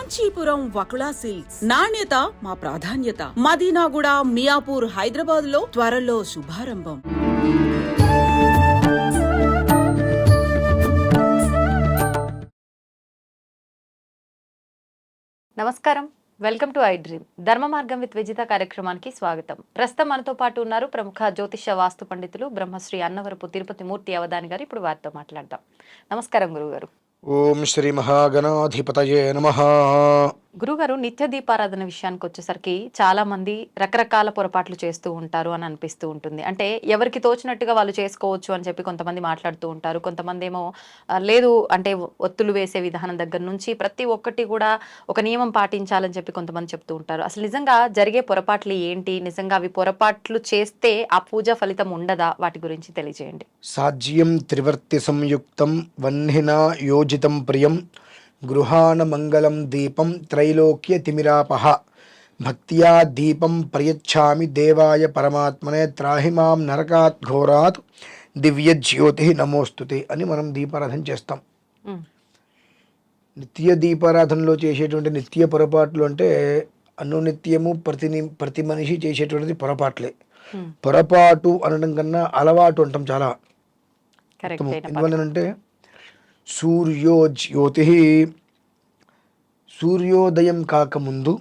Kanchipuram Vakula silks నాణ్యత మా ప్రాధాన్యత. మదీనాగూడ, మియాపూర్, హైదరాబాద్ లో త్వరలో శుభారంభం. నమస్కారం, వెల్కమ్ టు ఐ డ్రీమ్. ధర్మ మార్గం విత్ విజిత కార్యక్రమానికి స్వాగతం. ప్రస్తుతం మనతో పాటు ఉన్నారు ప్రముఖ జ్యోతిష వాస్తు పండితులు బ్రహ్మశ్రీ అన్నవరపు తిరుపతి మూర్తి అవధాని గారు. ఇప్పుడు వారితో మాట్లాడదాం. నమస్కారం గురుగారు. ఓం శ్రీ మహాగణాధిపతయే నమః. గురుగారు, నిత్య దీపారాధన విషయానికి వచ్చేసరికి చాలా మంది రకరకాల పొరపాట్లు చేస్తూ ఉంటారు అని అనిపిస్తూ ఉంటుంది. అంటే ఎవరికి తోచినట్టుగా వాళ్ళు చేసుకోవచ్చు అని చెప్పి కొంతమంది మాట్లాడుతూ ఉంటారు. కొంతమంది ఏమో లేదు అంటే ఒత్తులు వేసే విధానం దగ్గర నుంచి ప్రతి ఒక్కటి కూడా ఒక నియమం పాటించాలని చెప్పి కొంతమంది చెప్తూ ఉంటారు. అసలు నిజంగా జరిగే పొరపాట్లు ఏంటి? నిజంగా అవి పొరపాట్లు చేస్తే ఆ పూజ ఫలితం ఉండదా? వాటి గురించి తెలియజేయండి. సాజ్యం త్రివర్తి సంయుక్తం వహ్నినా యోజితం ప్రియం గృహాణ మంగళం దీపం త్రైలోక్య తిమిరాపహ భక్త్యా దీపం ప్రయచ్ఛామి దేవాయ పరమాత్మనే త్రాహిమాం నరకాత్ ఘోరాత్ దివ్య జ్యోతి నమోస్తుతే అని మనం దీపారాధన చేస్తాం. నిత్య దీపారాధనలో చేసేటువంటి నిత్య పొరపాట్లు అంటే అనునిత్యము ప్రతి మనిషి చేసేటువంటిది పొరపాట్లే. పొరపాటు అనడం కన్నా అలవాటు అంటాం చాలా. ఎందువల్లనంటే సూర్యోదయం కాకముందు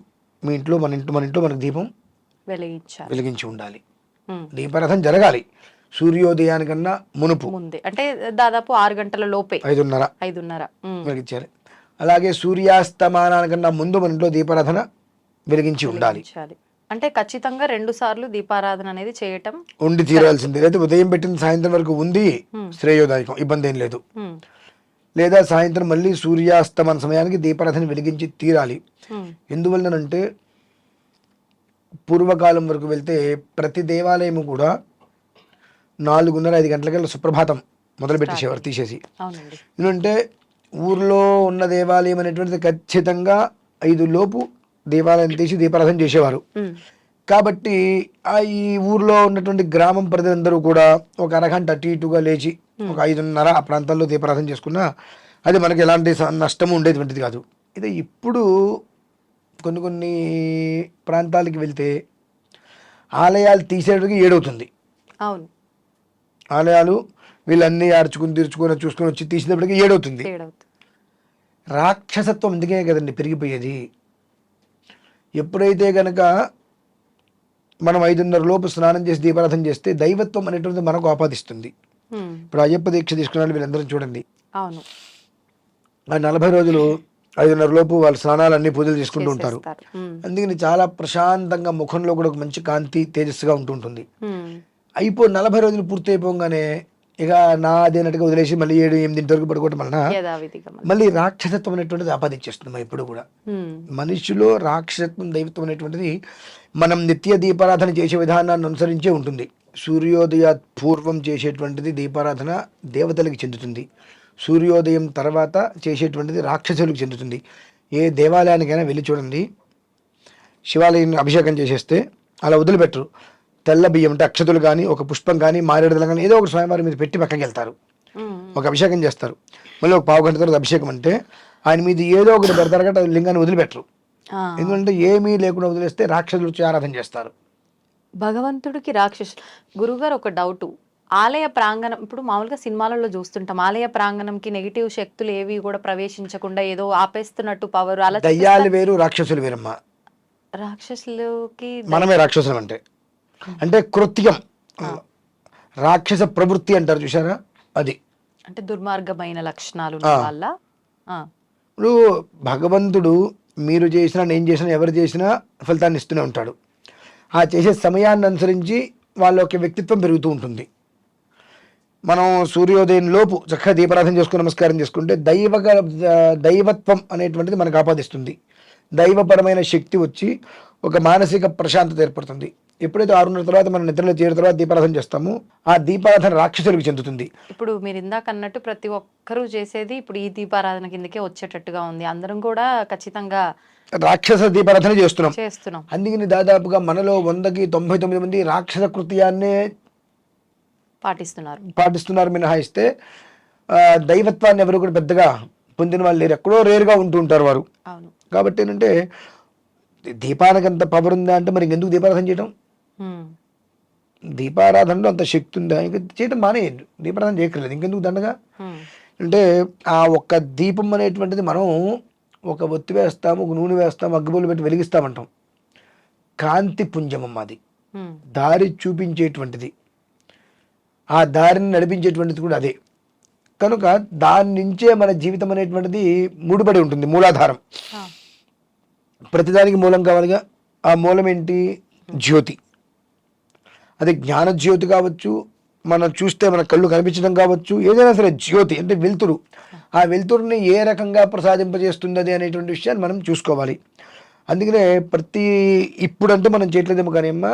మీ ఇంట్లో మన ఇంట్లో మనకు దీపం వెలిగించి ఉండాలి. దీపారాధన జరగాలి సూర్యోదయానికన్నా మునుపు, అంటే దాదాపు 6 గంటల లోపే, 5:30 వెలిగించాలి. అలాగే సూర్యాస్తమానానికన్నా ముందు మన ఇంట్లో దీపారాధన వెలిగించి ఉండాలి. అంటే ఖచ్చితంగా 2 సార్లు దీపారాధన అనేది చేయటం ఉండి తీరాల్సిందే. లేదా ఉదయం పెట్టిన సాయంత్రం వరకు ఉంది శ్రేయోదాయకం, ఇబ్బంది ఏం లేదు. లేదా సాయంత్రం మళ్ళీ సూర్యాస్తమన సమయానికి దీపారాధన వెలిగించి తీరాలి. ఎందువల్లనంటే పూర్వకాలం వరకు వెళ్తే ప్రతి దేవాలయము కూడా 4:30-5 గంటలకల్లా సుప్రభాతం మొదలు పెట్టేసేవారు తీసేసి. ఎందుకంటే ఊర్లో ఉన్న దేవాలయం అనేటువంటిది ఖచ్చితంగా 5 లోపు దేవాలయం తీసి దీపారాధన చేసేవారు. కాబట్టి ఈ ఊర్లో ఉన్నటువంటి గ్రామం ప్రజలందరూ కూడా ఒక అరగంట అటు ఇటుగా లేచి ఒక 5:30 ఆ ప్రాంతాల్లో దీపారాధన చేసుకున్నా అది మనకి ఎలాంటి నష్టము ఉండేటువంటిది కాదు. ఇది ఇప్పుడు కొన్ని ప్రాంతాలకి వెళ్తే ఆలయాలు తీసేటికి 7 అవుతుంది. అవును, ఆలయాలు వీళ్ళన్నీ తీర్చుకొని చూసుకొని వచ్చి తీసేటప్పటికి 7 అవుతుంది. రాక్షసత్వం అందుకే కదండి పెరిగిపోయేది. ఎప్పుడైతే గనక మనం 5:30 లోపు స్నానం చేసి దీపారాధన చేస్తే దైవత్వం అనేటువంటిది మనకు ఆపాదిస్తుంది. ఇప్పుడు అయ్యప్ప దీక్ష తీసుకున్న వీళ్ళందరూ చూడండి, ఆ 40 రోజులు 5:30 లోపు వాళ్ళ స్నానాలు అన్ని పూజలు చేసుకుంటూ ఉంటారు. అందుకని చాలా ప్రశాంతంగా ముఖంలో కూడా ఒక మంచి కాంతి తేజస్సుగా ఉంటుంటుంది. 40 రోజులు పూర్తి అయిపోగానే ఇక నాదేనట్టుగా వదిలేసి మళ్ళీ 7-8 వరకు పడుకోవటం వలన మళ్ళీ రాక్షసత్వం అనేటువంటిది ఆపాదించేస్తుంది. ఇప్పుడు కూడా మనిషిలో రాక్షసత్వం దైవత్వం అనేటువంటిది మనం నిత్య దీపారాధన చేసే విధానాన్ని అనుసరించే ఉంటుంది. సూర్యోదయ పూర్వం చేసేటువంటిది దీపారాధన దేవతలకు చెందుతుంది. సూర్యోదయం తర్వాత చేసేటువంటిది రాక్షసులకు చెందుతుంది. ఏ దేవాలయానికైనా వెళ్ళి చూడండి, శివాలయం అభిషేకం చేసేస్తే అలా వదిలిపెట్టరు. తెల్ల బియ్యం అంటే అక్షతులు కానీ ఒక పుష్పం కానీ మారేడుదల కానీ ఏదో ఒకటి స్వామివారి మీద పెట్టి పక్కకి వెళ్తారు, ఒక అభిషేకం చేస్తారు. మళ్ళీ ఒక 15 గంట తర్వాత అభిషేకం అంటే ఆయన మీద ఏదో ఒకటి పెడతారు కాబట్టి లింగాన్ని వదిలిపెట్టరు. ఎందుకంటే ఏమీ లేకుండా వదిలేస్తే రాక్షసులు వచ్చి ఆరాధన చేస్తారు. భగవంతుడికి రాక్షసులు. గురుగారు, ఒక డౌట్. ఆలయ ప్రాంగణం, ఇప్పుడు మామూలుగా సినిమాలలో చూస్తుంటాం, ఆలయ ప్రాంగణంకి నెగిటివ్ శక్తులు ఏవి కూడా ప్రవేశించకుండా ఏదో ఆపేస్తున్నట్టు పవర్, అలా దయ్యాలు వేరు రాక్షసులు వేరమ్మా. రాక్షసులకి మనమే రాక్షసులు అంటే కృత్యం, రాక్షస ప్రవృత్తి అంటారు చూసారా, అది అంటే దుర్మార్గమైన లక్షణాలు వల్ల. ఇప్పుడు భగవంతుడు మీరు చేసినా నేను చేసినా ఎవరు చేసినా ఫలితాన్ని ఇస్తూనే ఉంటాడు. ఆ చేసే సమయాన్ని అనుసరించి వాళ్ళ యొక్క వ్యక్తిత్వం పెరుగుతూ ఉంటుంది. మనం సూర్యోదయం లోపు చక్కగా దీపారాధన చేసుకుని నమస్కారం చేసుకుంటే దైవత్వం అనేటువంటిది మనకు ఆపాదిస్తుంది. దైవపరమైన శక్తి వచ్చి ఒక మానసిక ప్రశాంతత ఏర్పడుతుంది. ఎప్పుడైతే 6:30 తర్వాత మనం నిద్రలో చేరిన తర్వాత దీపారాధన చేస్తామో ఆ దీపారాధన రాక్షసులకు చెందుతుంది. ఇప్పుడు మీరు ఇందాక అన్నట్టు ప్రతి ఒక్కరూ చేసేది ఇప్పుడు ఈ దీపారాధన కిందకే వచ్చేటట్టుగా ఉంది. అందరం కూడా ఖచ్చితంగా రాక్షస దీపారాధన చేస్తున్నాం. అందుకని దాదాపుగా మనలో 100కి 99 మంది రాక్షస కృత్యాన్నే పాటిస్తున్నారు మినహాయిస్తే దైవత్వాన్ని ఎవరు కూడా పెద్దగా పొందిన వాళ్ళు లేరు, ఎక్కడో రేరుగా ఉంటూ ఉంటారు వారు. అవును. కాబట్టి ఏంటంటే దీపానికి అంత పవర్ ఉందా అంటే మరి ఇంకెందుకు దీపారాధన చేయడం? దీపారాధనలో అంత శక్తి ఉందా? ఇంకా చేయడం మానేయండి, దీపారాధన చేయక్కర్లేదు, ఇంకెందుకు దండగా. అంటే ఆ ఒక్క దీపం అనేటువంటిది మనం ఒక ఒత్తి వేస్తాము, ఒక నూనె వేస్తాము, అగ్గిపుల్లు పెట్టి వెలిగిస్తామంటాం. కాంతి పుంజమమ్మ అది, దారి చూపించేటువంటిది, ఆ దారిని నడిపించేటువంటిది కూడా అదే. కనుక దాని నుంచే మన జీవితం అనేటువంటిది ముడిపడి ఉంటుంది, మూలాధారం. ప్రతిదానికి మూలం కావాలిగా. ఆ మూలం ఏంటి? జ్యోతి. అది జ్ఞానజ్యోతి కావచ్చు, మనం చూస్తే మన కళ్ళు కనిపించడం కావచ్చు, ఏదైనా సరే జ్యోతి అంటే వెలుతురు. ఆ వెలుతురుని ఏ రకంగా ప్రసాదింపజేస్తున్నది అనేటువంటి విషయాన్ని మనం చూసుకోవాలి. అందుకనే ఇప్పుడంటే మనం చేయట్లేదేమో కానీ అమ్మ,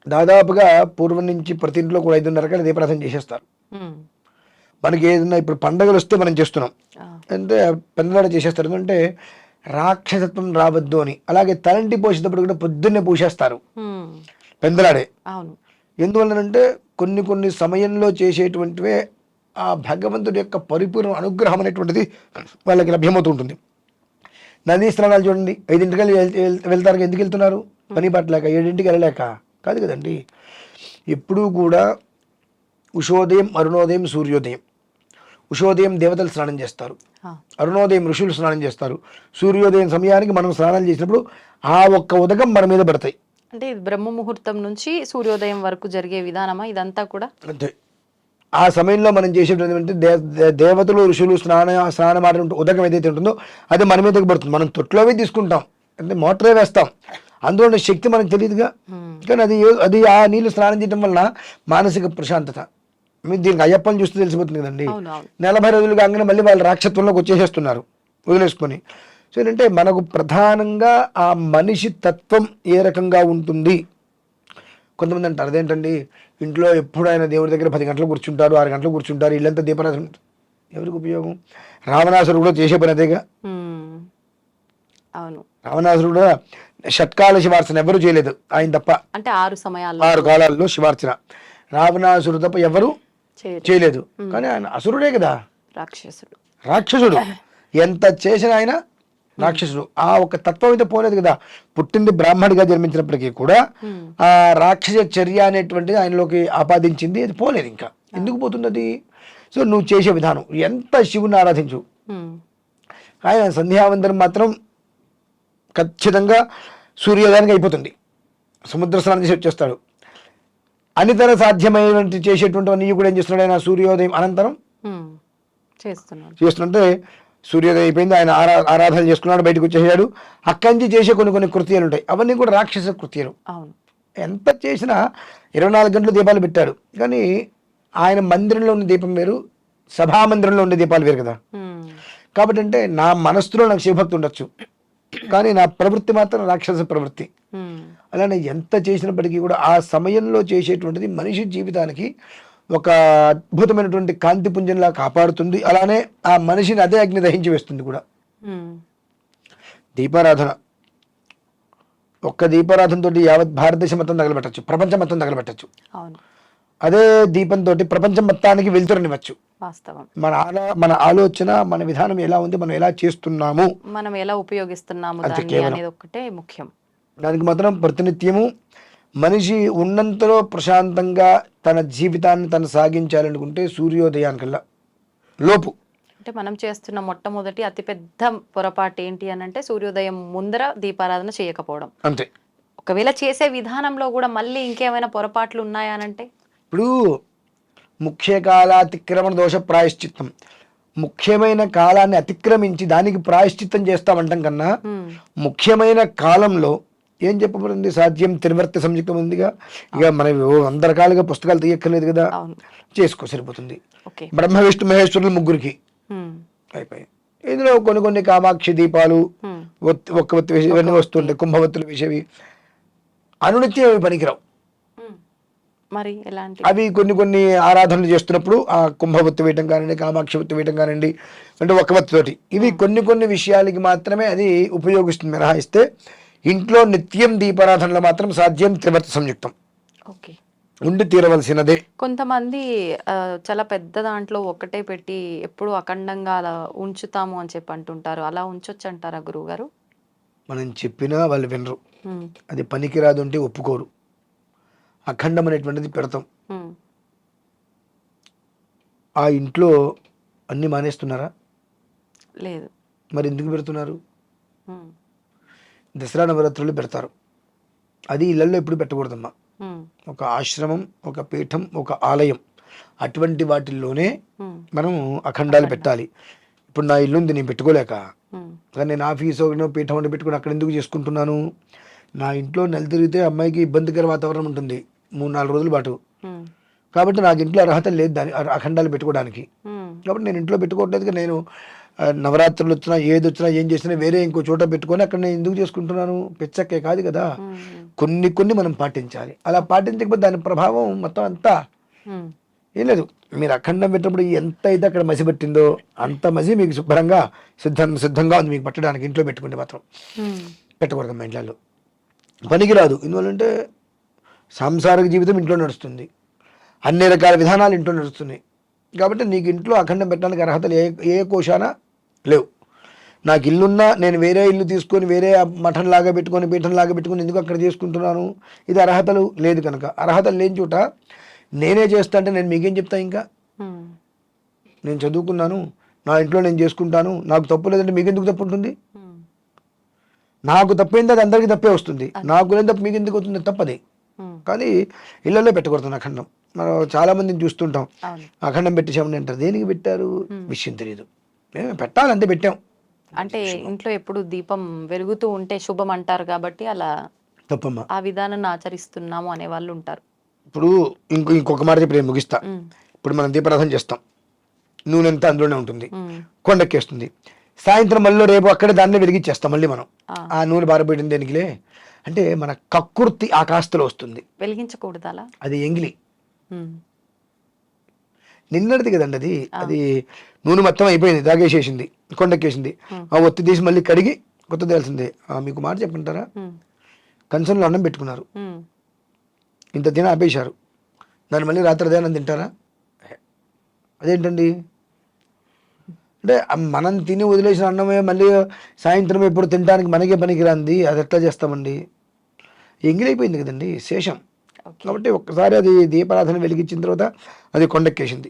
దాదాపుగా పూర్వం నుంచి ప్రతి ఇంట్లో కూడా 5:30 రకాల దీపారాధన చేసేస్తారు. మనకి ఏదైనా ఇప్పుడు పండగలు వస్తే మనం చేస్తున్నాం అంటే పెందలాడ చేసేస్తారు, ఎందుకంటే రాక్షసత్వం రావద్దు అని. అలాగే తలంటి పోసేటప్పుడు కూడా పొద్దున్నే పూసేస్తారు పెందలాడే. ఎందువల్లనంటే కొన్ని సమయంలో చేసేటువంటివే ఆ భగవంతుడి యొక్క పరిపూర్ణ అనుగ్రహం అనేటువంటిది వాళ్ళకి లభ్యమవుతుంటుంది. నదీ స్నానాలు చూడండి, 5:00 వెళ్తారు, ఎందుకు వెళ్తున్నారు? పని పట్టలేక, 7:00 వెళ్ళలేక కాదు కదండి. ఎప్పుడూ కూడా ఉషోదయం, అరుణోదయం, సూర్యోదయం. ఉషోదయం దేవతలు స్నానం చేస్తారు, అరుణోదయం ఋషులు స్నానం చేస్తారు, సూర్యోదయం సమయానికి మనం స్నానాలు చేసినప్పుడు ఆ ఒక్క ఉదకం మన మీద పడతాయి. అంటే ఇది బ్రహ్మ ముహూర్తం నుంచి సూర్యోదయం వరకు జరిగే విధానమా ఇదంతా కూడా? అంతే. ఆ సమయంలో మనం చేసేటువంటి దేవతలు ఋషులు స్నానమాడిన ఉదకం ఏదైతే ఉంటుందో అది మన మీదకి పడుతుంది. మనం తొట్లోవే తీసుకుంటాం, అంటే మోటరే వేస్తాం, అందులో శక్తి మనకు తెలియదుగా. కానీ అది ఆ నీళ్ళు స్నానం చేయడం వలన మానసిక ప్రశాంతత. మీరు దీనికి అయ్యప్పని చూస్తే తెలిసిపోతుంది కదండి. 40 రోజులుగా అంగనే మళ్ళీ వాళ్ళు రాక్షత్వంలోకి వచ్చేసేస్తున్నారు వదిలేసుకొని. సో ఏంటంటే మనకు ప్రధానంగా ఆ మనిషి తత్వం ఏ రకంగా ఉంటుంది. కొంతమంది అంటారు అదేంటండి ఇంట్లో ఎప్పుడు ఆయన దేవుడి దగ్గర 10 గంటలు కూర్చుంటారు, 6 గంటలు కూర్చుంటారు, ఇల్లంతా దీపారాధన, ఎవరికి ఉపయోగం? రావణాసురుడు కూడా చేసే పని అదేగా. అవును, రావణాసురుడు కూడా షట్కాల శివార్చన ఎవరు చేయలేదు, ఆయన తప్ప. అంటే 6 కాలాల్లో శివార్చన రావణాసురుడు తప్ప ఎవరు చేయలేదు. కానీ ఆయన అసురుడే కదా, రాక్షసుడు. ఎంత చేసిన ఆయన రాక్షసుడు. ఆ ఒక తత్వం అయితే పోలేదు కదా. పుట్టింది బ్రాహ్మడిగా జన్మించినప్పటికీ కూడా ఆ రాక్షస చర్య అనేటువంటిది ఆయనలోకి ఆపాదించింది, అది పోలేదు. ఇంకా ఎందుకు పోతుంది అది? సో నువ్వు చేసే విధానం, ఎంత శివుని ఆరాధించు, ఆయన సంధ్యావందనం మాత్రం ఖచ్చితంగా సూర్యోదయానికి అయిపోతుంది, సముద్ర స్నానం చేసి వచ్చేస్తాడు. అనితర సాధ్యమైనటువంటి చేసేటువంటి అన్ని కూడా ఏం చేస్తున్నాడు ఆయన? సూర్యోదయం అనంతరం చేస్తుంటే సూర్యోదయం అయిపోయింది, ఆయన ఆరాధన చేసుకున్నాడు, బయటకు వచ్చేసాడు. అక్కడి నుంచి చేసే కొన్ని కృత్యాలు ఉంటాయి, అవన్నీ కూడా రాక్షస కృత్యాలు. ఎంత చేసినా 24 గంటలు దీపాలు పెట్టాడు, కానీ ఆయన మందిరంలో ఉన్న దీపం వేరు, సభామందిరంలో ఉండే దీపాలు వేరు కదా. కాబట్టి అంటే నా మనస్సులో నాకు శివభక్తి ఉండొచ్చు, కానీ నా ప్రవృత్తి మాత్రం రాక్షస ప్రవృత్తి. అలానే ఎంత చేసినప్పటికీ కూడా ఆ సమయంలో చేసేటువంటిది మనిషి జీవితానికి ఒక అద్భుతమైనటువంటి కాంతి పుంజంలా కాపాడుతుంది. అలానే ఆ మనిషిని అదే అగ్ని దహించి వేస్తుంది కూడా. దీపారాధన, ఒక్క దీపారాధనతో యావత్ భారతదేశం మొత్తం తగలబెట్టచ్చు, ప్రపంచం మొత్తం తగలబెట్టచ్చు. అదే దీపంతో ప్రపంచం మొత్తానికి వెలుతురనివ్వచ్చు. మన ఆలోచన, మన విధానం ఎలా ఉంది, మనం ఎలా చేస్తున్నాము, మనం ఎలా ఉపయోగిస్తున్నాము అనేది ఒకటే ముఖ్యం. దానికి మాత్రం ప్రతినిత్యము మనిషి ఉన్నంతలో ప్రశాంతంగా తన జీవితాన్ని తను సాగించాలనుకుంటే సూర్యోదయానికల్లా లోపు. అంటే మనం చేస్తున్న మొట్టమొదటి అతిపెద్ద పొరపాటు ఏంటి అని అంటే సూర్యోదయం ముందర దీపారాధన చేయకపోవడం. అంతే. ఒకవేళ చేసే విధానంలో కూడా మళ్ళీ ఇంకేమైనా పొరపాట్లు ఉన్నాయనంటే, ఇప్పుడు ముఖ్య కాలాతిక్రమణ దోష ప్రాయశ్చిత్తం, ముఖ్యమైన కాలాన్ని అతిక్రమించి దానికి ప్రాయశ్చిత్తం చేస్తామంటాం కన్నా ముఖ్యమైన కాలంలో ఏం చెప్పబడింది? సాధ్యం త్రివర్తి సంయుక్తం ఉందిగా. ఇక మనం 100 రకాలుగా పుస్తకాలు తీయక్కర్లేదు కదా, చేసుకో సరిపోతుంది. బ్రహ్మ విష్ణు మహేశ్వరులు ముగ్గురికి అయిపోయాయి. ఇందులో కొన్ని కామాక్షి దీపాలు, ఒక్క ఒత్తి వేసి ఇవన్నీ వస్తుంటాయి, కుంభవత్తులు వేసేవి అనునిత్యం అవి పనికిరావు. మరి ఎలాంటి అవి కొన్ని ఆరాధనలు చేస్తున్నప్పుడు ఆ కుంభవత్తి వేయటం కానివ్వండి, కామాక్షి వత్తి వేయటం కానివ్వండి, అంటే ఒక వత్తితోటి ఇవి కొన్ని విషయాలకి మాత్రమే అది ఉపయోగిస్తుంది. మినహాయిస్తే ఇంట్లో నిత్యం దీపారాధనలో మాత్రం సాధ్యం త్రివర్తి సంయుక్తం. ఉండి తీరవలసినదే. కొంతమంది చాలా పెద్ద దాంట్లో ఒక్కటే పెట్టి ఎప్పుడు అఖండంగా అలా ఉంచుతాము అని చెప్పి అంటుంటారు. అలా ఉంచొచ్చు అంటారా గురువుగారు? మనం చెప్పినా వాళ్ళు వినరు. హ్మ్. అది పనికిరాదు అంటే ఒప్పుకోరు. అఖండం అనేటువంటిది పెడతాం. హ్మ్. ఆ ఇంట్లో అన్నీ మానేస్తున్నారా? లేదు. మరి ఎందుకు పెడుతున్నారు? హ్మ్. దసరా నవరాత్రులు పెడతారు. అది ఇళ్లలో ఎప్పుడు పెట్టకూడదమ్మా. హ్మ్. ఒక ఆశ్రమం, ఒక పీఠం, ఒక ఆలయం అటువంటి వాటిల్లోనే హ్మ్. మనం అఖండాలు పెట్టాలి. ఇప్పుడు నా ఇల్లు ఉంది, నేను పెట్టుకోలేక. హ్మ్. కానీ నేను ఆఫీస్ ఒకనో పీఠం ఒకటి పెట్టుకుని అక్కడ ఎందుకు చేసుకుంటున్నాను? నా ఇంట్లో నెల తిరిగితే అమ్మాయికి ఇబ్బందికర వాతావరణం ఉంటుంది 3-4 రోజుల పాటు. హ్మ్. కాబట్టి నాకు ఇంట్లో అర్హత లేదు దాని అఖండాలు పెట్టుకోవడానికి. హ్మ్. కాబట్టి నేను ఇంట్లో పెట్టుకోవట్లేదు. నేను నవరాత్రులు వచ్చినా ఏది వచ్చినా ఏం చేసినా వేరే ఇంకో చోట పెట్టుకొని అక్కడ నేను ఎందుకు చేసుకుంటున్నాను? పిచ్చక్కే కాదు కదా. హ్మ్. కొన్ని కొన్ని మనం పాటించాలి. అలా పాటించకపోతే దాని ప్రభావం మొత్తం అంతా హ్మ్. ఏం లేదు. మీరు అఖండం పెట్టినప్పుడు ఎంత అయితే అక్కడ మసి పట్టిందో అంత మసి మీకు శుభ్రంగా సిద్ధంగా ఉంది మీకు పట్టడానికి. ఇంట్లో పెట్టుకుంటే మాత్రం హ్మ్. పెట్టకూడదు మా ఇంట్లో. పనికిరాదు. ఎందువల్లంటే సాంసారిక జీవితం ఇంట్లో నడుస్తుంది, అన్ని రకాల విధానాలు ఇంట్లో నడుస్తున్నాయి. కాబట్టి నీకు ఇంట్లో అఖండం పెట్టడానికి అర్హతలు ఏ కోశాన లేవు. నాకు ఇల్లున్నా నేను వేరే ఇల్లు తీసుకొని వేరే మఠంలాగా పెట్టుకొని పీఠంలాగా పెట్టుకొని ఎందుకు అక్కడ చేసుకుంటున్నాను? ఇది అర్హతలు లేదు కనుక. అర్హతలు లేని చోట నేనే చేస్తా అంటే నేను మీకేం చెప్తా? ఇంకా హ్మ్. నేను చదువుకున్నాను, నా ఇంట్లో నేను చేసుకుంటాను, నాకు తప్పు లేదంటే మీకెందుకు తప్పు ఉంటుంది? హ్మ్. నాకు తప్పైంది అది అందరికీ తప్పే వస్తుంది. నాకు లేని తప్పు మీకు ఎందుకు అవుతుంది? తప్పది. హ్మ్. కానీ ఇళ్లలో పెట్టకూడదు అఖండం. మనం చాలా మందిని చూస్తుంటాం, అవును. అఖండం పెట్టేసామని అంటారు. దేనికి పెట్టారు? విషయం తెలియదు. మేము పెట్టాలంతే పెట్టాం. అంటే ఇంట్లో ఎప్పుడు దీపం వెలుగుతూ ఉంటే శుభం అంటారు కాబట్టి అలా తప్పమ్మా. ఆ విధానాన్ని ఆచరిస్తున్నాము అనే వాళ్ళు ఉంటారు. ఇప్పుడు ఇంకొక మాట చెప్పి నేను ముగిస్తా. హ్మ్. ఇప్పుడు మనం దీపారాధన చేస్తాం, నూనె అంతా అందులోనే ఉంటుంది, హ్మ్. కొండెక్కేస్తుంది. సాయంత్రం మళ్ళీ రేపు అక్కడే దాన్నే వెలిగించేస్తాం మళ్ళీ మనం. ఆ! ఆ నూనె బారబోయడం దేనికిలే అంటే మన కక్కుర్తి ఆ కాస్తలో వస్తుంది. వెలిగించకూడదా అలా? అది ఎంగిలి. హ్మ్. నిన్నటిది కదండి అది. ఆ! అది నూనె మొత్తం అయిపోయింది, తాగేసేసింది, కొండెక్కేసింది. హ్మ్. ఆ ఒత్తి తీసి మళ్ళీ కడిగి కొత్తది వేయాల్సిందే. మీకు మాట చెప్పంటారా? హ్మ్. కంచంలో అన్నం పెట్టుకున్నారు, హ్మ్. ఇంత తిన ఆపేశారు, దాన్ని మళ్ళీ రాత్రి అదే అన్నం తింటారా? అదేంటండి? అంటే మనం తిని వదిలేసిన అన్నమే మళ్ళీ సాయంత్రం ఎప్పుడు తినడానికి మనకే పనికిరాంది అది ఎట్లా చేస్తామండి? ఎంగిలైపోయింది కదండి, శేషం. ఓకే. కాబట్టి ఒక్కసారి అది దీపారాధన వెలిగించిన తర్వాత అది కొండెక్కేసింది.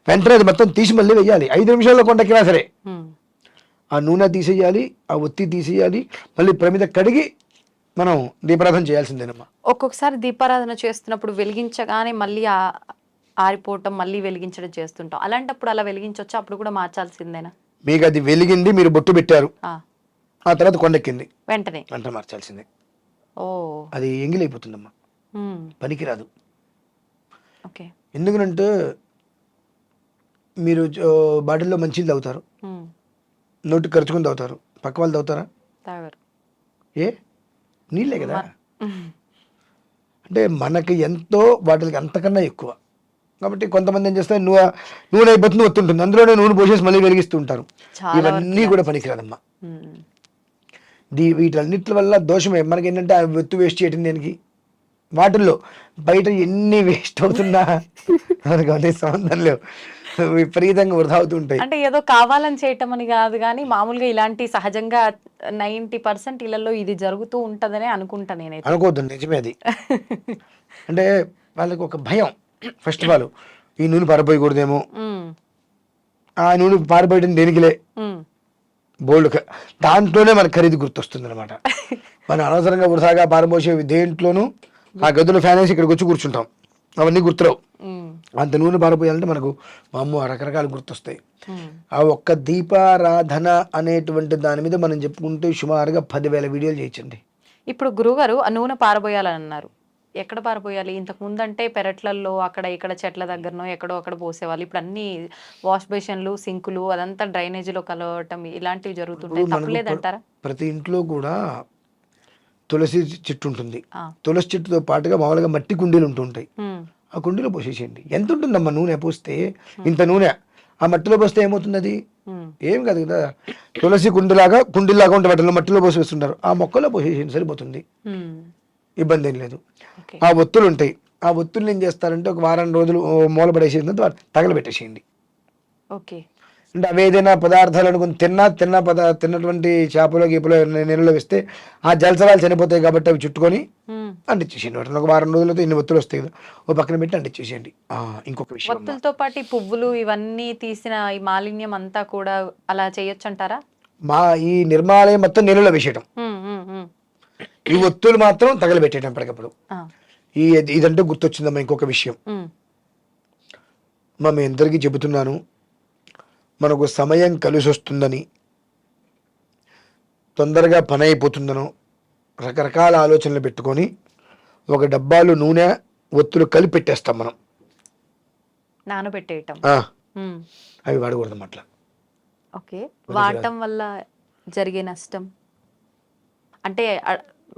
వెంటనే అది మొత్తం తీసి మళ్ళీ వెయ్యాలి. 5 నిమిషాల్లో కొండెక్కినా సరే హ్మ్. ఆ నూనె తీసేయాలి, ఆ ఒత్తి తీసేయాలి, మళ్ళీ ప్రమిద కడిగి మనం దీపారాధన చేయాల్సిందేనమ్మా. ఒక్కొక్కసారి దీపారాధన చేస్తున్నప్పుడు వెలిగించగానే మళ్ళీ ఆరిపోవటం, మళ్ళీ వెలిగించడం చేస్తుంటాం. అలాంటప్పుడు అలా వెలిగించొచ్చా? అప్పుడు కూడా మార్చాల్సిందేనా? మీకు అది వెలిగింది, మీరు బొట్టు పెట్టారు, ఆ! ఆ తర్వాత కొండెక్కింది, వెంటనే. వెంటనే మార్చాల్సిందే. ఓహ్! అది ఎంగిలైపోతుందమ్మా, హ్మ్. పనికిరాదు. ఓకే. ఎందుకనంటే మీరు బాటిల్లో మంచినీళ్ళు తాగుతారు, హ్మ్. నోటికి ఖర్చుకొని తాగుతారు, పక్క వాళ్ళు తాగుతారా? తాగరు. ఏ నీళ్ళే కదా. మర్ హ్మ్. అంటే మనకి ఎంతో వాటికి అంతకన్నా ఎక్కువ. కాబట్టి కొంతమంది ఏం చేస్తారు, నూనె అయిపోతుంది, ఒత్తుంటుంది, అందులోనే నూనె పోసేసి మళ్ళీ వెలిగిస్తూ ఉంటారు. చాలా వరకు ఇవన్నీ ఇలానే కూడా చేస్తారు. పనికిరాదమ్మా. హ్మ్. వీటన్నిటి వల్ల దోషమే. మనకి ఏంటంటే ఆ ఒత్తు వేస్ట్ చేయటం దేనికి? వాటిల్లో బయట ఎన్ని వేస్ట్ అవుతున్నా మనకు అదే సంబంధం లేవు, విపరీతంగా వృధా అవుతూ ఉంటాయి. అంటే ఏదో కావాలని చేయటం అని గాదు గానీ, మామూలుగా ఇలాంటి సహజంగా 90% ఇళ్లలో ఇది జరుగుతూ ఉంటదనే అనుకుంటా నేనైతే. అనుకోవద్దు, నిజమే అది. అంటే వాళ్ళకి ఒక భయం. ఫస్ట్ ఆఫ్ ఆల్ ఈ నూనె పారిపోయకూడదేమో, హ్మ్. ఆ నూనె పారిపోయడం దేనికిలే హ్మ్. బోల్డ్ దాంట్లోనే మనకు ఖరీదు గుర్తొస్తుంది అనమాట. మనం అనవసరంగా వృధాగా పారబోసేవి దేంట్లోనూ ఆ గదిలో ఫ్యాన్ వేసి ఇక్కడికి వచ్చి కూర్చుంటాం, అవన్నీ గుర్తురావు. హ్మ్. అంత నూనె పారిపోయాలంటే మనకు అమ్మో రకరకాలు గుర్తొస్తాయి. హ్మ్. ఆ ఒక్క దీపారాధన అనేటువంటి దాని మీద మనం చెప్పుకుంటే సుమారుగా 10,000 వీడియోలు చేయొచ్చండి. ఇప్పుడు గురువుగారు ఆ నూనె పారబోయాలన్నారు. ఎక్కడ పారబోయాలి? ఇంతకు ముందంటే పెరట్లల్లో అక్కడ ఇక్కడ చెట్ల దగ్గరనో ఎక్కడో అక్కడ పోసేవాళ్ళు. ఇప్పుడు అన్నీ వాష్ బేసిన్‌లు, సింకులు అదంతా డ్రైనేజీలో కలవటం ఇలాంటివి ఇప్పుడు జరుగుతుంటాయి. మనకు తప్పులేదంటారా? ప్రతి ఇంట్లో కూడా తులసి చెట్టు ఉంటుంది. ఆ! తులసి చెట్టుతో పాటుగా మామూలుగా మట్టి కుండీలు ఉంటూ ఉంటాయి. హ్మ్. ఆ కుండీలో పోసేసేయండి. ఎంత ఉంటుందమ్మా నూనె పోస్తే? హ్మ్. ఇంత నూనె ఆ మట్టిలో పోస్తే ఏమవుతుంది? అది హ్మ్. ఏం కాదు కదా. తులసి కుండీలాగా ఉంటే వాటిలో మట్టిలో పోసి వేస్తుంటారు, ఆ మొక్కలో పోసేసేయండి, సరిపోతుంది. హ్మ్. ఇబ్బంది ఏం లేదు. ఓకే. ఆ ఒత్తులు ఉంటాయి, ఆ ఒత్తుల్ని ఏం చేస్తారంటే ఒక వారం రోజులు మూల పడేసిన తర్వాత తగలబెట్టేసేయండి. ఓకే. అంటే అవి ఏదైనా పదార్థాలు అనుకుని తిన్నటువంటి చేపలో గీపలో నీళ్ళలో వేస్తే ఆ జలసరాలు చనిపోతాయి కాబట్టి అవి చుట్టుకొని అంటించేసేయండి. వాటిని ఒక వారం రోజులతో ఇన్ని ఒత్తులు వస్తాయి కదా, ఓ పక్కన పెట్టి అంటించేసేయండి. ఇంకొక విషయం, ఒత్తులతో పాటు ఈ పువ్వులు ఇవన్నీ తీసిన ఈ మాలిన్యం అంతా కూడా అలా చేయొచ్చు అంటారా? ఈ నిర్మాలయం మొత్తం నీళ్ళలో వేసేయటం, ఈ ఒత్తులు మాత్రం తగలబెట్టేయటం ఎప్పటికప్పుడు. ఇదంటే గుర్తొచ్చిందమ్మా ఇంకొక విషయం. మీ అందరికీ చెబుతున్నాను, మనకు సమయం కలిసి వస్తుందని, తొందరగా పని అయిపోతుందనో రకరకాల ఆలోచనలు పెట్టుకొని ఒక డబ్బాలు నూనె ఒత్తులు కలిపి పెట్టేస్తాం మనం, నానబెట్టేయటం. అవి వాడకూడదు అట్లా. ఓకే. వాడటం వల్ల జరిగే నష్టం అంటే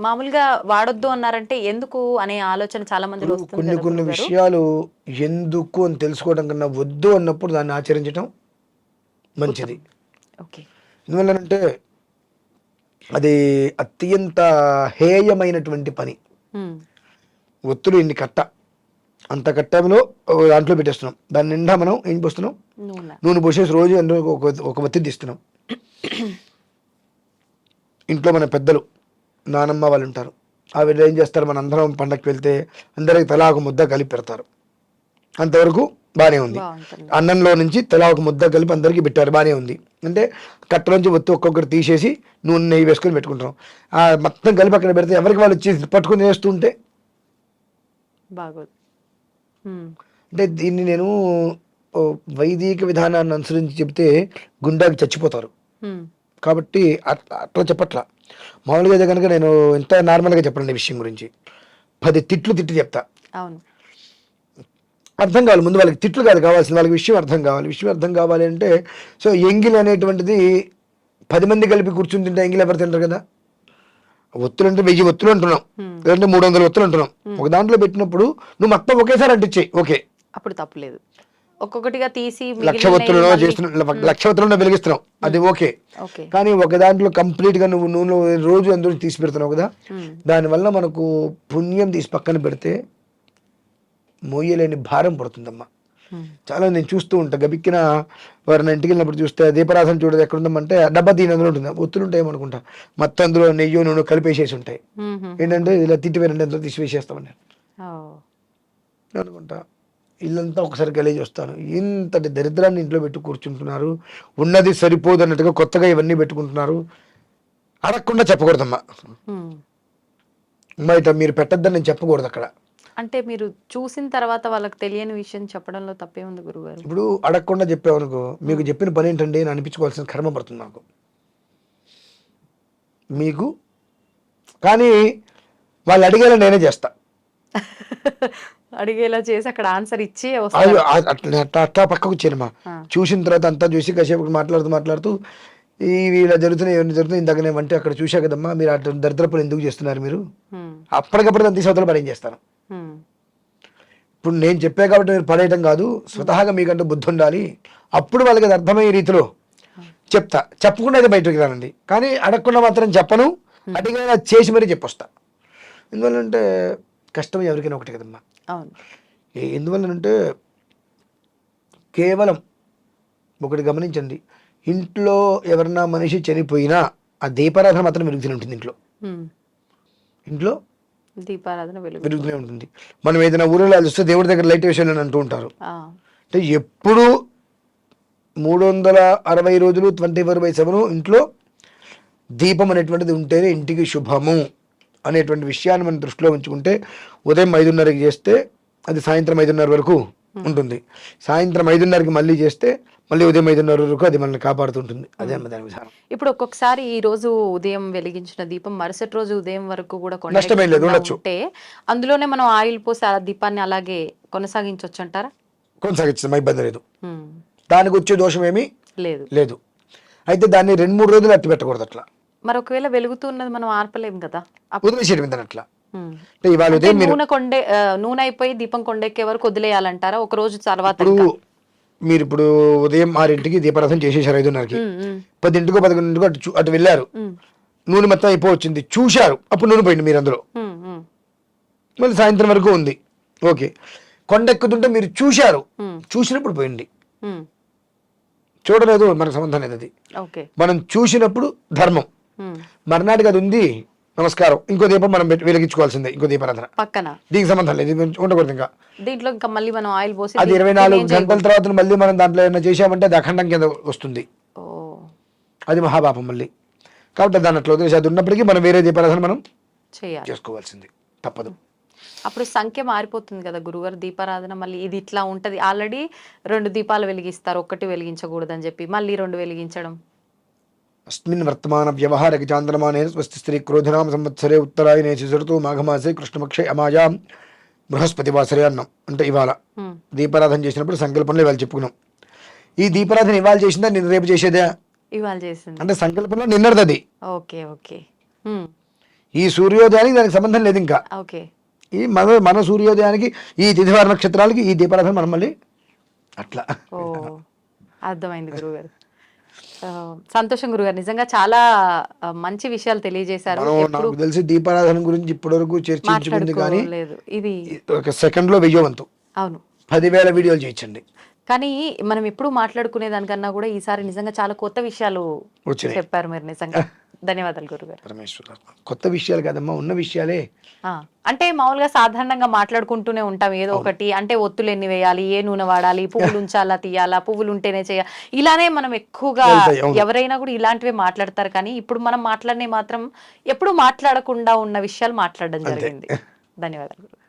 మామూలుగా వాడొద్దు అన్నారంటే ఎందుకు అనే ఆలోచన చాలా మందిలో వస్తుంది. కొన్ని విషయాలు ఎందుకు అని తెలుసుకోవడం కన్నా వద్దు అన్నప్పుడు దాన్ని ఆచరించడం మంచిది. ఎందువల్లంటే అది అత్యంత హేయమైనటువంటి పని. ఒత్తులు ఇన్ని కట్ట, అంత కట్టలో దాంట్లో పెట్టేస్తున్నాం, దాని నిండా మనం ఏం పోస్తున్నాం, నూనె పోసేసి రోజు అందులో ఒక ఒత్తి తీస్తున్నాం. ఇంట్లో మన పెద్దలు నానమ్మ వాళ్ళు ఉంటారు, ఆవిడ ఏం చేస్తారు, మన అందరం పండగకి వెళ్తే అందరికి తలా ఒక ముద్ద కలిపి పెడతారు. అంతవరకు బాగానే ఉంది. అన్నంలో నుంచి తలా ఒక ముద్ద కలిపి అందరికీ పెట్టారు, బాగానే ఉంది. అంటే కట్టలోంచి ఒత్తి ఒక్కొక్కటి తీసేసి నూనె నెయ్యి వేసుకొని పెట్టుకుంటాం. మొత్తం కలిపి అక్కడ పెడితే ఎవరికి వాళ్ళు వచ్చి పట్టుకొని వేస్తూ ఉంటే బాగోదు. అంటే దీన్ని నేను వైదిక విధానాన్ని అనుసరించి చెబితే గుండాకి చచ్చిపోతారు కాబట్టి అట్లా చెప్పట్లా. మామూలుగా అయితే కనుక నేను ఎంత నార్మల్గా చెప్పండి విషయం గురించి 10 తిట్లు చెప్తా. అర్థం కావాలి ముందు వాళ్ళకి, తిట్లు కాదు కావాల్సింది, వాళ్ళకి విషయం అర్థం కావాలి. విషయం అర్థం కావాలి అంటే సో ఎంగిల్ అనేటువంటిది 10 మంది కలిపి కూర్చుని తింటే ఎంగిల్ ఎవరు తింటారు కదా. ఒత్తులు అంటే 1000 ఒత్తులు అంటున్నాం, లేదంటే 300 ఒత్తులు అంటున్నాం. ఒక దాంట్లో పెట్టినప్పుడు నువ్వు మొత్తం ఒకేసారి అంటించేయి, ఓకే, అప్పుడు తప్పులేదు. ఒక్కొక్కటిగా తీసి 1,00,000 ఒత్తులలో చేస్తున్నావు, 1,00,000 ఒత్తులలో వెలిగిస్తున్నావు, అది ఓకే. కానీ ఒక దాంట్లో కంప్లీట్ గా నువ్వు నూనె రోజు అందులో తీసి పెడుతున్నావు కదా, దానివల్ల మనకు పుణ్యం తీసి పక్కన పెడితే మోయలేని భారం పడుతుందమ్మా. చాలా నేను చూస్తూ ఉంటా, గబిక్కిన వారిని ఇంటికి వెళ్ళినప్పుడు చూస్తే దీపారాధన చూడదు ఎక్కడ ఉందామంటే డబ్బా దీని అందులో ఉంటుంది, ఒత్తులు ఉంటాయి అనుకుంటా, మొత్తం అందులో నెయ్యి నూనె కలిపేసేసి ఉంటాయి. ఏంటంటే ఇలా తిట్టిపోయినంటే అందులో తీసి వేసేస్తామని అనుకుంటా. ఇల్లంతా ఒకసారి గలీజ్ వస్తాను, ఇంతటి దరిద్రాన్ని ఇంట్లో పెట్టి కూర్చుంటున్నారు, ఉన్నది సరిపోదు అన్నట్టుగా కొత్తగా ఇవన్నీ పెట్టుకుంటున్నారు. అడగకుండా చెప్పకూడదమ్మా, బయట మీరు పెట్టద్దని నేను చెప్పకూడదు అక్కడ. అంటే మీరు చూసిన తర్వాత వాళ్ళకి తెలియని విషయం చెప్పడంలో తప్పే ఉంది గురుగారు. ఇప్పుడు అడగకుండా చెప్పావనుకో, మీకు చెప్పిన పని ఏంటండి అని అనిపించుకోవాల్సిన కర్మ పడుతుంది నాకు మీకు. కానీ వాళ్ళు అడిగేలా నేనే చేస్తా, అడిగేలా చేసి అక్కడ ఆన్సర్ ఇచ్చి అట్లా పక్కకు వచ్చానమ్మా. చూసిన తర్వాత అంతా చూసి కాసేపు మాట్లాడుతూ ఇలా జరుగుతున్నాయి ఇవన్నీ జరుగుతున్నాయి, ఇందాక నేను అంటే అక్కడ చూసా కదమ్మా, మీరు అట్లా దరిద్రపులు ఎందుకు చేస్తున్నారు మీరు, అప్పటికప్పుడు దాన్ని తీసి అవతల పడేం చేస్తాను. ఇప్పుడు నేను చెప్పా కాబట్టి మీరు పడేయటం కాదు, స్వతహాగా మీకంటూ బుద్ధి ఉండాలి. అప్పుడు వాళ్ళకి అది అర్థమయ్యే రీతిలో చెప్తా, చెప్పకుండా అయితే బయటకు రానండి. కానీ అడగకుండా మాత్రం చెప్పను, అడిగినా చేసి మరీ చెప్పొస్తా. ఎందువల్లంటే కష్టం ఎవరికైనా ఒకటి కదమ్మా. ఎందువల్లనంటే కేవలం ఒకటి గమనించండి, ఇంట్లో ఎవరన్నా మనిషి చనిపోయినా ఆ దీపారాధన మాత్రం వెలుగుతూనే ఉంటుంది. ఇంట్లో దీపారాధన వెలుగుతూనే ఉంటుంది. మనం ఏదైనా ఊరిలో చూస్తే దేవుడి దగ్గర లైట్ వేసాను అంటూ ఉంటారు. అంటే ఎప్పుడు 360 రోజులు 24/7 ఇంట్లో దీపం అనేటువంటిది ఉంటేనే ఇంటికి శుభము అనేటువంటి విషయాన్ని మనం దృష్టిలో ఉంచుకుంటే ఉదయం 5:30కి చేస్తే అది సాయంత్రం 5:30 వరకు ఉంటుంది, సాయంత్రం 5:30కి మళ్ళీ చేస్తే మళ్ళీ ఉదయం 5:30 వరకు అది మనల్ని కాపాడుతుంటుంది. అదే దాని విధానం. ఇప్పుడు ఒక్కొక్కసారి ఈ రోజు ఉదయం వెలిగించిన దీపం మరుసటి రోజు ఉదయం వరకు కూడా నష్టమేం లేదు, ఉండొచ్చు. అందులోనే మనం ఆయిల్ పోసి ఆ దీపాన్ని అలాగే కొనసాగించవచ్చు అంటారా? కొనసాగించడం ఇబ్బంది లేదు, దానికి వచ్చే దోషం ఏమీ లేదు. అయితే దాన్ని 2-3 రోజులు అట్టి పెట్టకూడదు అట్లా. మరి ఒకవేళ వెలుగుతున్నది మనం ఆర్పలేం కదా, వదిలేసేయడం అట్లా. నూనె అయిపోయి దీపం కొండెక్కే వరకు వదిలేయాలంటారా ఒక రోజు తర్వాత? మీరు ఇప్పుడు ఉదయం 6ంటికి దీపారాధన చేసేసారు, 5:30కి, 10ంటికో 11ంటికో అటు వెళ్ళారు, నూనె మొత్తం అయిపోవచ్చింది, చూశారు, అప్పుడు నూనె పోయింది మీరు అందులో, మళ్ళీ సాయంత్రం వరకు ఉంది, ఓకే, కొండ ఎక్కుతుంటే మీరు చూశారు, ఉమ్, చూసినప్పుడు పోయింది, ఉమ్, చూడలేదు మనకు సంబంధం లేదు. అది ఓకే. మనం చూసినప్పుడు ధర్మం, ఉమ్, మర్నాటికి అది ఉంది, నమస్కారం, ఇంకో దీపం మనం వెలిగించుకోవాల్సిందే, ఇంకో దీపారాధన. పక్కన దీనికి సంబంధం లేదు, ఇది ఉండకూడదు. ఇంకా దీంట్లో ఇంకా మళ్ళీ మనం ఆయిల్ పోసి అది 24 గంటల తర్వాత మళ్ళీ మనం దాంట్లో ఏమైనా చేసామంటే అది అఖండం కింద వస్తుంది, ఓ, అది మహాపాపం మళ్ళీ. కాబట్టి దాని అట్లా వదిలేసి, అది ఉన్నప్పటికీ మనం వేరే దీపారాధన మనం చేయాలి, చేసుకోవాల్సింది, తప్పదు. అప్పుడు సంఖ్య మారిపోతుంది కదా గురుగారు. దీపారాధన మళ్ళీ ఇది ఇట్లా ఉంటది. ఆల్రెడీ 2 దీపాలు వెలిగిస్తారు, ఒక్కటి వెలిగించకూడదని చెప్పి మళ్ళీ 2 వెలిగించడం. అస్మిన్ వర్తమాన వ్యవహారక చాంద్రమానే స్వస్తి స్త్రీ క్రోధనామ సంవత్సరే ఉత్తరాయణే శిశురతు మాఘమాసే కృష్ణపక్షే అమాయాం బృహస్పతి వాసరే అన్నాం. అంటే ఇవాళ ఉమ్, దీపారాధన చేసినప్పుడు సంకల్పంలో ఇవాళ చెప్పుకున్నాం. ఈ దీపారాధన ఇవాళ చేసిందా నేను రేపు చేసేదా ఇవాళ చేసింది. అంటే సంకల్పంలో నిన్నది. Okay okay. ఉమ్, ఈ సూర్యోదయానికి దానికి సంబంధం లేదు. ఇంకా ఓకే. ఈ మన సూర్యోదయానికి ఈ తిథివార నక్షత్రాలకి ఈ దీపారాధన మనం మళ్ళీ అట్లా. ఓ, అర్థమైంది గురుగారు. సంతోషం గురుగారు, నిజంగా చాలా మంచి విషయాలు తెలియజేశారు. మనం నాకు తెలిసి దీపారాధన గురించి ఇప్పటివరకు చర్చించుకుంది కానీ మాట్లాడుకోలేదు ఇది. ఒక సెకండ్ లో వెయ్యవంతు అవును, 10,000 వీడియోలు చేయించండి. కానీ మనం ఎప్పుడు మాట్లాడుకునే దానికన్నా కూడా ఈసారి నిజంగా చాలా కొత్త విషయాలు వచ్చినాయి. చెప్పారు మీరు. నిజంగా ధన్యవాదాలు గురుగారు. పరమేశ్వర, కొత్త విషయాలు కాదమ్మా, ఉన్న విషయాలే. అంటే మామూలుగా సాధారణంగా మాట్లాడుకుంటూనే ఉంటాం ఏదో ఒకటి. అంటే ఒత్తులు ఎన్ని వేయాలి, ఏ నూనె వాడాలి, పువ్వులు ఉంచాలా తీయాలా, పువ్వులు ఉంటేనే చేయాలి, ఇలానే మనం ఎక్కువగా వెళ్తాయి, అవును. ఎవరైనా కూడా ఇలాంటివే మాట్లాడతారు. కానీ ఇప్పుడు మనం మాట్లాడినే మాత్రం ఎప్పుడు మాట్లాడకుండా ఉన్న విషయాలు మాట్లాడడం జరిగింది. ధన్యవాదాలు గురుగారు.